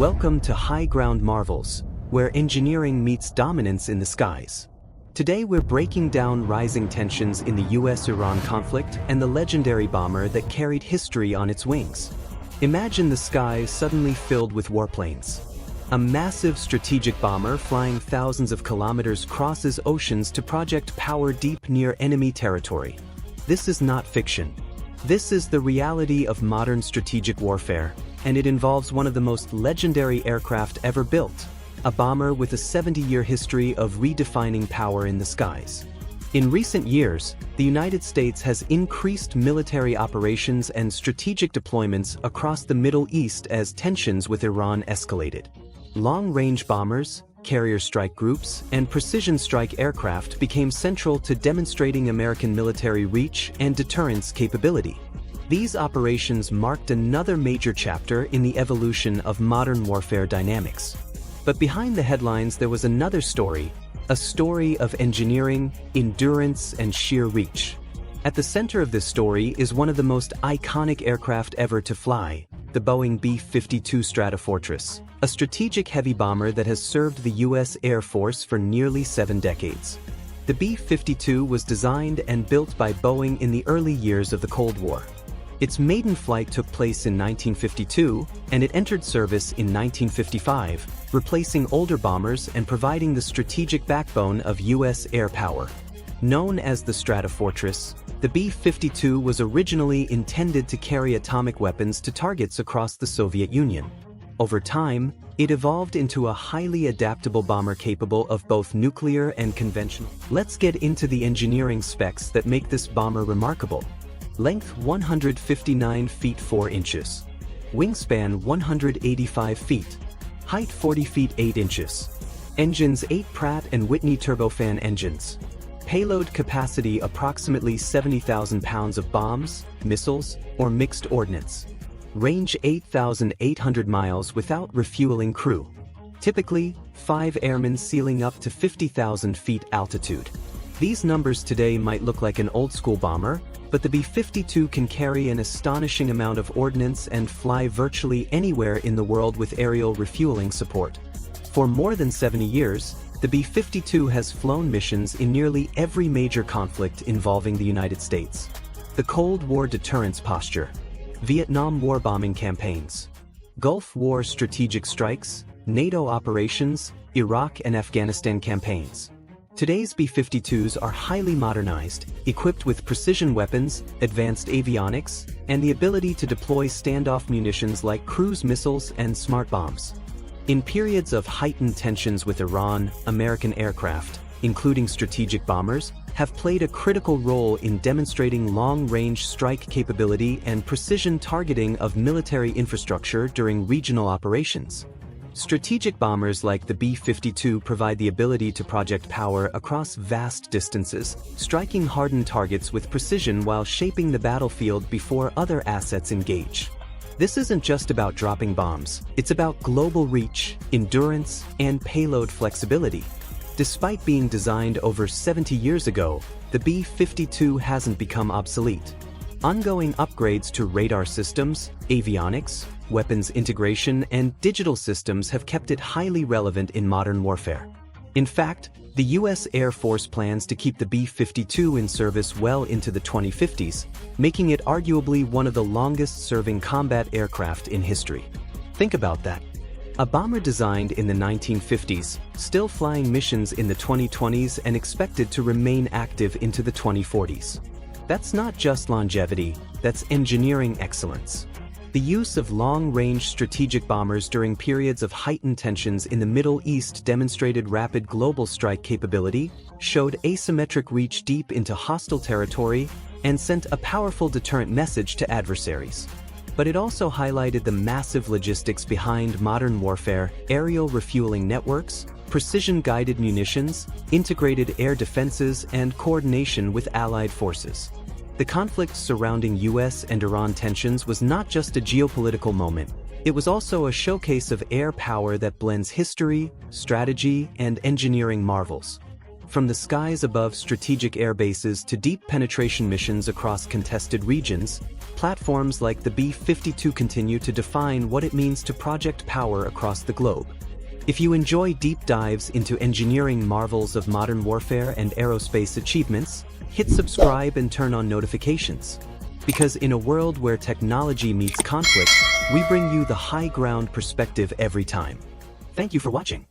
Welcome to High Ground Marvels, where engineering meets dominance in the skies. Today we're breaking down rising tensions in the US-Iran conflict and the legendary bomber that carried history on its wings. Imagine the skies suddenly filled with warplanes. A massive strategic bomber flying thousands of kilometers crosses oceans to project power deep near enemy territory. This is not fiction. This is the reality of modern strategic warfare, and it involves one of the most legendary aircraft ever built, a bomber with a 70-year history of redefining power in the skies. In recent years, the United States has increased military operations and strategic deployments across the Middle East as tensions with Iran escalated. Long-range bombers, carrier strike groups, and precision strike aircraft became central to demonstrating American military reach and deterrence capability. These operations marked another major chapter in the evolution of modern warfare dynamics. But behind the headlines there was another story, a story of engineering, endurance, and sheer reach. At the center of this story is one of the most iconic aircraft ever to fly, the Boeing B-52 Stratofortress, a strategic heavy bomber that has served the U.S. Air Force for nearly 7 decades. The B-52 was designed and built by Boeing in the early years of the Cold War. Its maiden flight took place in 1952, and it entered service in 1955, replacing older bombers and providing the strategic backbone of U.S. air power. Known as the Stratofortress, the B-52 was originally intended to carry atomic weapons to targets across the Soviet Union. Over time, it evolved into a highly adaptable bomber capable of both nuclear and conventional. Let's get into the engineering specs that make this bomber remarkable. Length 159 feet 4 inches. Wingspan 185 feet. Height 40 feet 8 inches. Engines 8 Pratt & Whitney turbofan engines. Payload capacity approximately 70,000 pounds of bombs, missiles, or mixed ordnance. Range 8,800 miles without refueling crew. Typically, 5 airmen sealing up to 50,000 feet altitude. These numbers today might look like an old-school bomber, but the B-52 can carry an astonishing amount of ordnance and fly virtually anywhere in the world with aerial refueling support. For more than 70 years, the B-52 has flown missions in nearly every major conflict involving the United States. The Cold War deterrence posture, Vietnam War bombing campaigns, Gulf War strategic strikes, NATO operations, Iraq and Afghanistan campaigns. Today's B-52s are highly modernized, equipped with precision weapons, advanced avionics, and the ability to deploy standoff munitions like cruise missiles and smart bombs. In periods of heightened tensions with Iran, American aircraft, including strategic bombers, have played a critical role in demonstrating long-range strike capability and precision targeting of military infrastructure during regional operations. Strategic bombers like the B-52 provide the ability to project power across vast distances, striking hardened targets with precision while shaping the battlefield before other assets engage. This isn't just about dropping bombs, it's about global reach, endurance, and payload flexibility. Despite being designed over 70 years ago, the B-52 hasn't become obsolete. Ongoing upgrades to radar systems, avionics, weapons integration, and digital systems have kept it highly relevant in modern warfare. In fact, the U.S. Air Force plans to keep the B-52 in service well into the 2050s, making it arguably one of the longest-serving combat aircraft in history. Think about that. A bomber designed in the 1950s, still flying missions in the 2020s and expected to remain active into the 2040s. That's not just longevity, that's engineering excellence. The use of long-range strategic bombers during periods of heightened tensions in the Middle East demonstrated rapid global strike capability, showed asymmetric reach deep into hostile territory, and sent a powerful deterrent message to adversaries. But it also highlighted the massive logistics behind modern warfare, aerial refueling networks, precision-guided munitions, integrated air defenses, and coordination with allied forces. The conflict surrounding US and Iran tensions was not just a geopolitical moment, it was also a showcase of air power that blends history, strategy, and engineering marvels. From the skies above strategic air bases to deep penetration missions across contested regions, platforms like the B-52 continue to define what it means to project power across the globe. If you enjoy deep dives into engineering marvels of modern warfare and aerospace achievements, hit subscribe and turn on notifications. Because in a world where technology meets conflict, we bring you the high ground perspective every time. Thank you for watching.